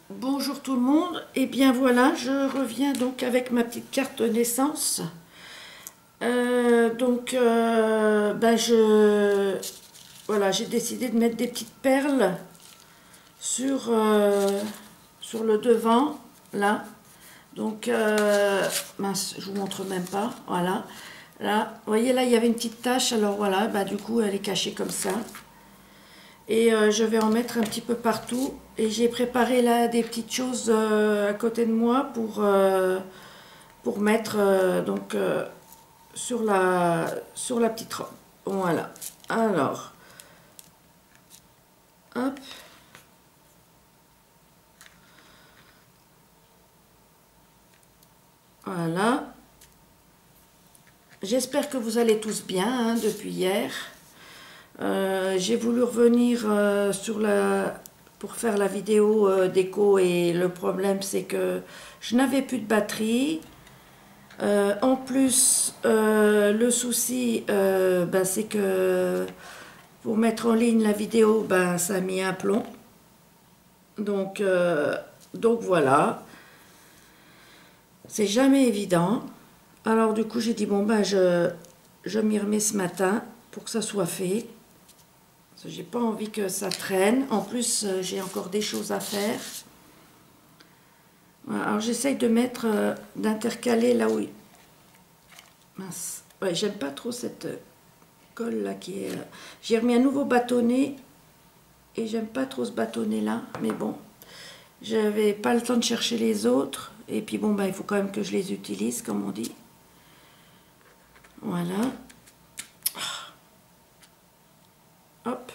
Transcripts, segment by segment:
Bonjour tout le monde, et bien voilà, je reviens donc avec ma petite carte de naissance. Voilà, j'ai décidé de mettre des petites perles sur, sur le devant, là. Donc, mince, je vous montre même pas, voilà. Là, vous voyez là, il y avait une petite tache, alors voilà, du coup, elle est cachée comme ça. Et je vais en mettre un petit peu partout. Et j'ai préparé là des petites choses à côté de moi pour mettre sur la petite robe. Voilà. Alors, hop. Voilà. J'espère que vous allez tous bien hein, depuis hier. J'ai voulu revenir pour faire la vidéo déco et le problème c'est que je n'avais plus de batterie. En plus, le souci, c'est que pour mettre en ligne la vidéo, ça a mis un plomb. Donc voilà, c'est jamais évident. Alors du coup, j'ai dit, bon, je m'y remets ce matin pour que ça soit fait. J'ai pas envie que ça traîne. En plus, j'ai encore des choses à faire. Voilà, alors j'essaye de mettre, d'intercaler là où... Mince. Ouais, j'aime pas trop cette colle là qui est... J'ai remis un nouveau bâtonnet et j'aime pas trop ce bâtonnet là. Mais bon, j'avais pas le temps de chercher les autres. Et puis bon, il faut quand même que je les utilise, comme on dit. Voilà. Hop.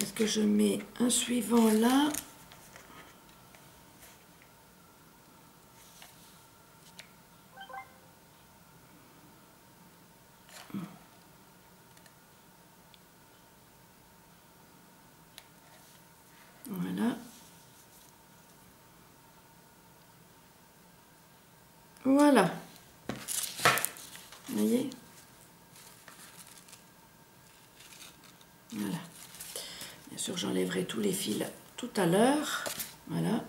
Est-ce que je mets un suivant là? Voilà. Voilà. Vous voyez? Voilà. Bien sûr, j'enlèverai tous les fils tout à l'heure. Voilà.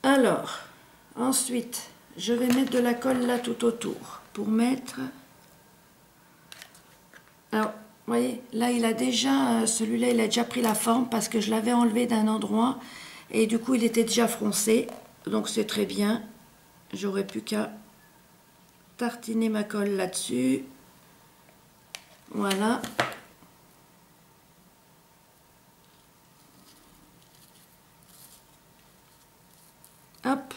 Alors, ensuite, je vais mettre de la colle là tout autour pour mettre... Alors, vous voyez, là, il a déjà, celui-là, il a déjà pris la forme parce que je l'avais enlevé d'un endroit et du coup, il était déjà froncé. Donc, c'est très bien. J'aurais plus qu'à tartiner ma colle là-dessus. Voilà. Hop,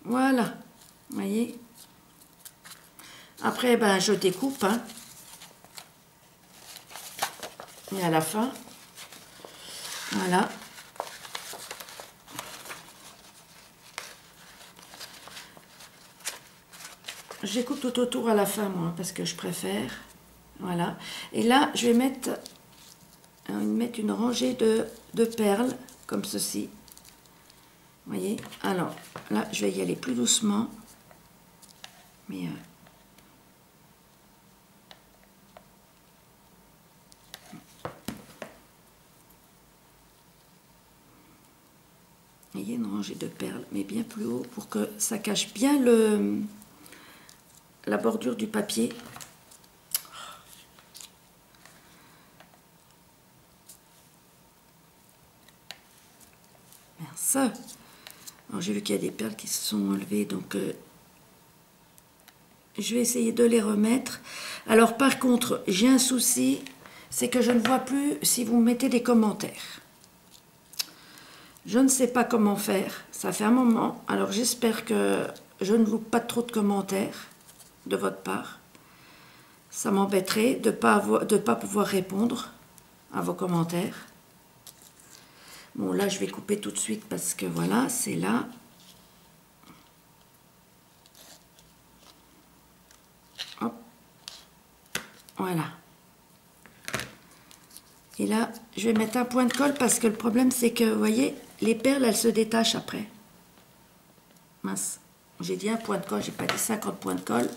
voilà. Vous voyez. Après, je découpe. Hein. Et à la fin, voilà. Je découpe tout autour à la fin, moi, parce que je préfère. Voilà. Et là, je vais mettre une rangée de perles, comme ceci. Vous voyez? Alors, là, je vais y aller plus doucement. Mais... vous voyez, une rangée de perles, mais bien plus haut, pour que ça cache bien la bordure du papier. Merci. Alors, j'ai vu qu'il y a des perles qui se sont enlevées, donc je vais essayer de les remettre. Alors, par contre, j'ai un souci, c'est que je ne vois plus si vous mettez des commentaires. Je ne sais pas comment faire, ça fait un moment. Alors, j'espère que je ne loupe pas trop de commentaires de votre part. Ça m'embêterait de pas pouvoir répondre à vos commentaires. Bon, là, je vais couper tout de suite parce que voilà, c'est là. Hop. Voilà. Et là, je vais mettre un point de colle parce que le problème, c'est que, vous voyez, les perles, elles se détachent après. Mince. J'ai dit un point de colle, j'ai pas dit 50 points de colle.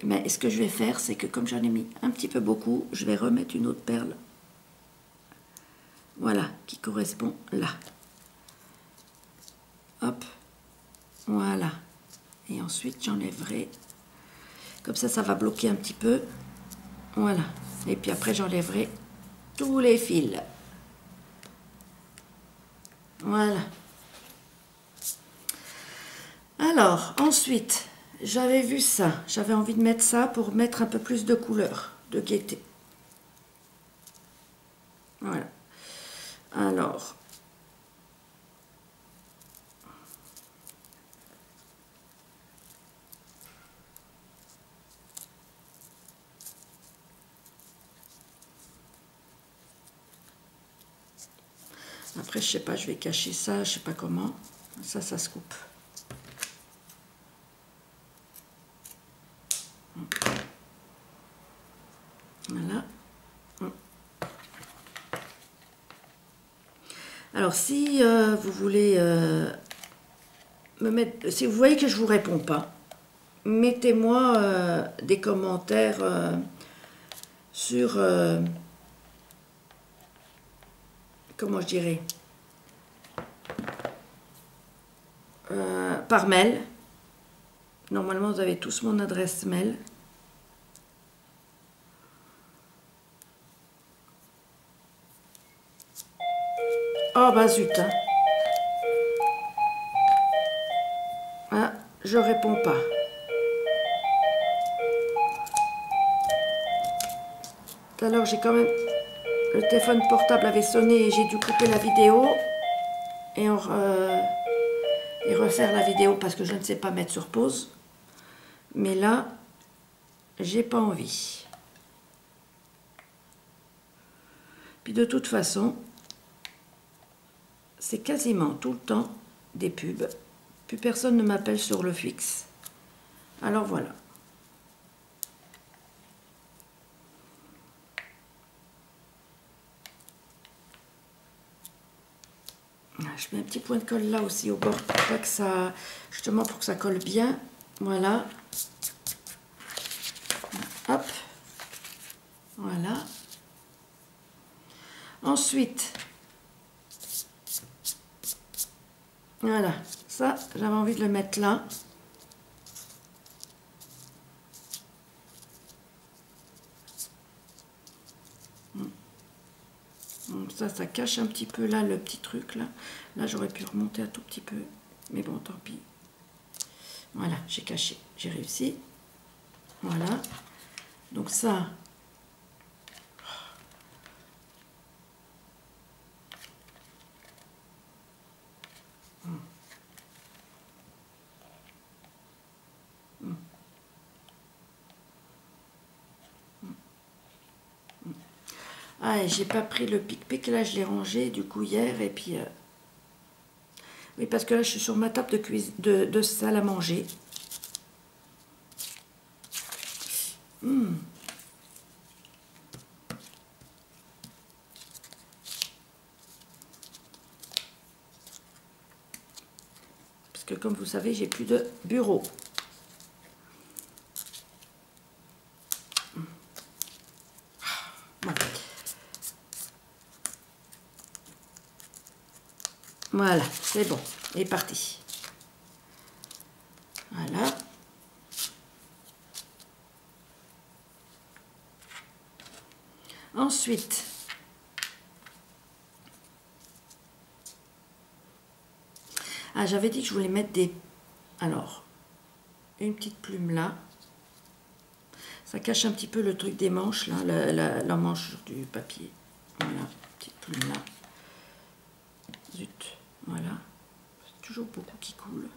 Mais ce que je vais faire, c'est que comme j'en ai mis un petit peu beaucoup, je vais remettre une autre perle. Voilà, qui correspond là. Hop. Voilà. Et ensuite, j'enlèverai. Comme ça va bloquer un petit peu. Voilà. Et puis après, j'enlèverai tous les fils. Voilà. Alors, ensuite, j'avais vu ça. J'avais envie de mettre ça pour mettre un peu plus de couleur, de gaieté. Voilà. Alors... Après, je sais pas, je vais cacher ça, je sais pas comment. Ça se coupe. Voilà. Alors, si vous voulez me mettre... Si vous voyez que je vous réponds pas, mettez-moi des commentaires sur... comment je dirais par mail. Normalement, vous avez tous mon adresse mail. Oh bah zut, hein. Ah, je réponds pas. Tout à l'heure, j'ai quand même... Le téléphone portable avait sonné et j'ai dû couper la vidéo et refaire la vidéo parce que je ne sais pas mettre sur pause. Mais là, j'ai pas envie. Puis de toute façon, c'est quasiment tout le temps des pubs. Plus personne ne m'appelle sur le fixe. Alors voilà. Je mets un petit point de colle là aussi au bord pour pas que ça, justement pour que ça colle bien. Voilà. Hop. Voilà. Ensuite, voilà, ça, j'avais envie de le mettre là. Donc ça cache un petit peu là, le petit truc là. Là, j'aurais pu remonter un tout petit peu, mais bon, tant pis. Voilà, j'ai caché, j'ai réussi. Voilà. Donc ça... Ah, et j'ai pas pris le pic-pic, là je l'ai rangé du coup hier, et puis... Oui, parce que là je suis sur ma table de salle à manger. Parce que comme vous savez, j'ai plus de bureau. Bon. Voilà, c'est bon, il est parti. Voilà. Ensuite, ah, j'avais dit que je voulais mettre des... Alors, une petite plume là. Ça cache un petit peu le truc des manches, là, la manche du papier. Voilà, petite plume là. Zut, voilà. C'est toujours beaucoup qui coule.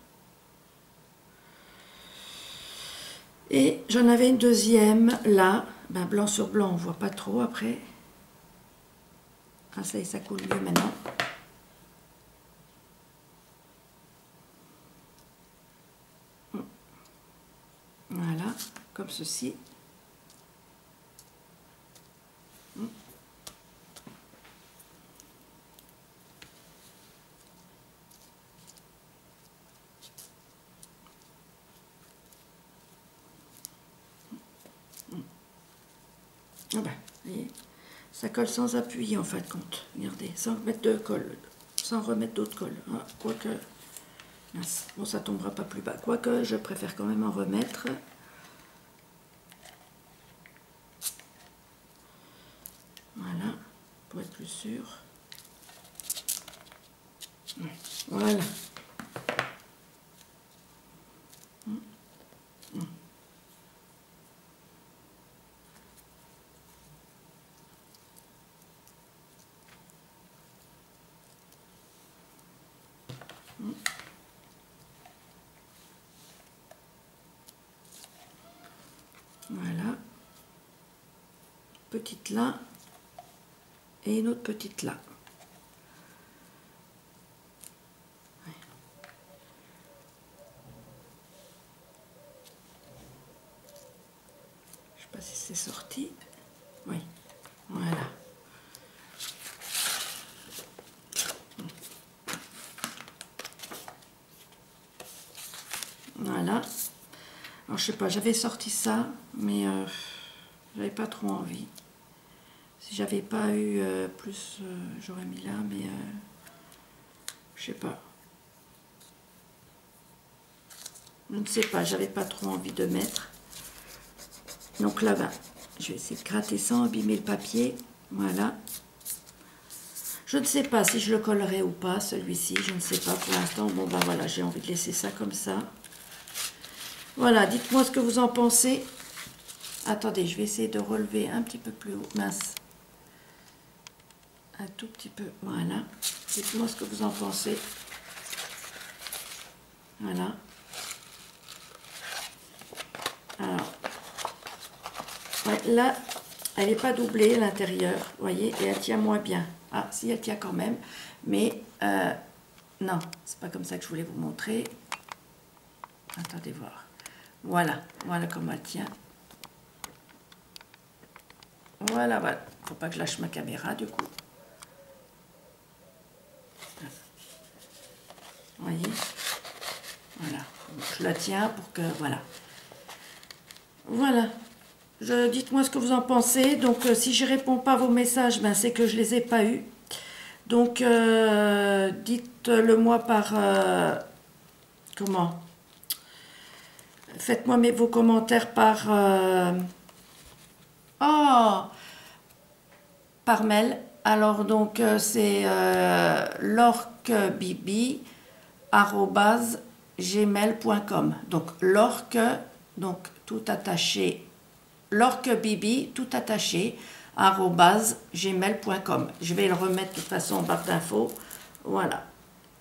Et j'en avais une deuxième là. Ben, blanc sur blanc, on voit pas trop après. Ah, ça y est, ça coule mieux maintenant. comme ceci. Ah ben, vous voyez, ça colle sans appuyer en fin de compte. Regardez, sans mettre de colle, sans remettre d'autre colle. Ah, quoique, mince, bon, ça tombera pas plus bas. Quoique, je préfère quand même en remettre. Voilà, pour être plus sûr. Voilà. Voilà. Petite là. Et une autre petite là. Ouais. Je sais pas si c'est sorti. Oui. Voilà. Voilà. Alors je sais pas, j'avais sorti ça, mais j'avais pas trop envie. Si j'avais pas eu plus, j'aurais mis là, mais je sais pas. Je ne sais pas, j'avais pas trop envie de mettre. Donc là, ben, je vais essayer de gratter sans abîmer le papier. Voilà. Je ne sais pas si je le collerai ou pas, celui-ci. Je ne sais pas pour l'instant. Bon, ben voilà, j'ai envie de laisser ça comme ça. Voilà, dites-moi ce que vous en pensez. Attendez, je vais essayer de relever un petit peu plus haut. Mince. Un tout petit peu. Voilà. Dites-moi ce que vous en pensez. Voilà. Alors. Ouais, là, elle n'est pas doublée à l'intérieur, vous voyez, et elle tient moins bien. Ah, si, elle tient quand même, mais non, c'est pas comme ça que je voulais vous montrer. Attendez voir. Voilà, voilà comment elle tient. Voilà, voilà. Faut pas que je lâche ma caméra, du coup. Vous voyez? Voilà. Je la tiens pour que, voilà. Voilà. Dites-moi ce que vous en pensez. Donc, si je ne réponds pas à vos messages, ben, c'est que je ne les ai pas eus. Donc, dites-le moi par... comment? Faites-moi vos commentaires par... par mail. Alors, donc, c'est lorquebibi@gmail.com. Donc, lorque, donc, tout attaché... lorquebibi, tout attaché, @gmail.com. Je vais le remettre de toute façon en barre d'infos. Voilà.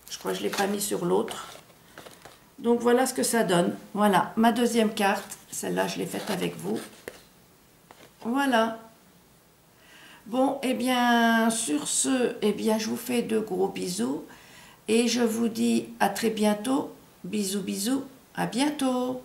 Je crois que je ne l'ai pas mis sur l'autre. Donc voilà ce que ça donne. Voilà, ma deuxième carte. Celle-là, je l'ai faite avec vous. Voilà. Bon, et bien, sur ce, eh bien, je vous fais de gros bisous. Et je vous dis à très bientôt. Bisous, bisous. À bientôt.